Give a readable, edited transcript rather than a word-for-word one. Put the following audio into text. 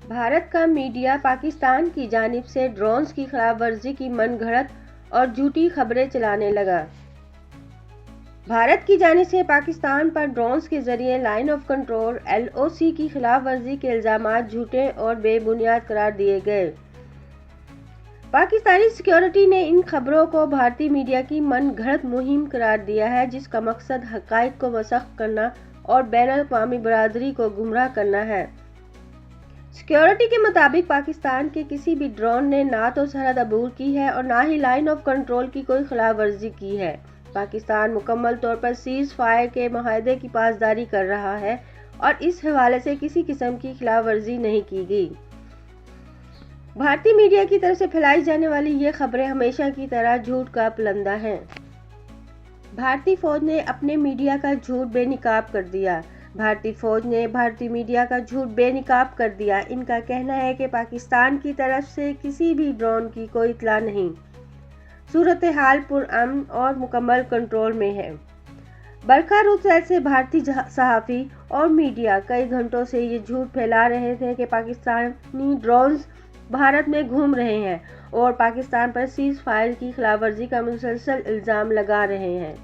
بھارت کا میڈیا پاکستان کی جانب سے ڈرونز کی خلاف ورزی کی من گھڑت اور جھوٹی خبریں چلانے لگا۔ بھارت کی جانب سے پاکستان پر ڈرونز کے ذریعے لائن آف کنٹرول (LOC) کی خلاف ورزی کے الزامات جھوٹے اور بے بنیاد قرار دیے گئے۔ پاکستانی سیکورٹی نے ان خبروں کو بھارتی میڈیا کی من گھڑت مہم قرار دیا ہے جس کا مقصد حقائق کو مسخ کرنا اور بین الاقوامی برادری کو گمراہ کرنا ہے۔ سیکورٹی کے مطابق پاکستان کے کسی بھی ڈرون نے نہ تو سرحد عبور کی ہے اور نہ ہی لائن آف کنٹرول کی کوئی خلاف ورزی کی ہے۔ پاکستان مکمل طور پر سیز فائر کے معاہدے کی پاسداری کر رہا ہے اور اس حوالے سے کسی قسم کی خلاف ورزی نہیں کی گئی۔ بھارتی میڈیا کی طرف سے پھیلائی جانے والی یہ خبریں ہمیشہ کی طرح جھوٹ کا پلندہ ہیں۔ بھارتی فوج نے اپنے میڈیا کا جھوٹ بے نقاب کر دیا۔ بھارتی فوج نے بھارتی میڈیا کا جھوٹ بے نقاب کر دیا۔ ان کا کہنا ہے کہ پاکستان کی طرف سے کسی بھی ڈرون کی کوئی اطلاع نہیں۔ صورتحال پرامن اور مکمل کنٹرول میں ہے۔ برقع روز سے بھارتی صحافی اور میڈیا کئی گھنٹوں سے یہ جھوٹ پھیلا رہے تھے کہ پاکستانی ڈرونز بھارت میں گھوم رہے ہیں اور پاکستان پر سیز فائر کی خلاف ورزی کا مسلسل الزام لگا رہے ہیں۔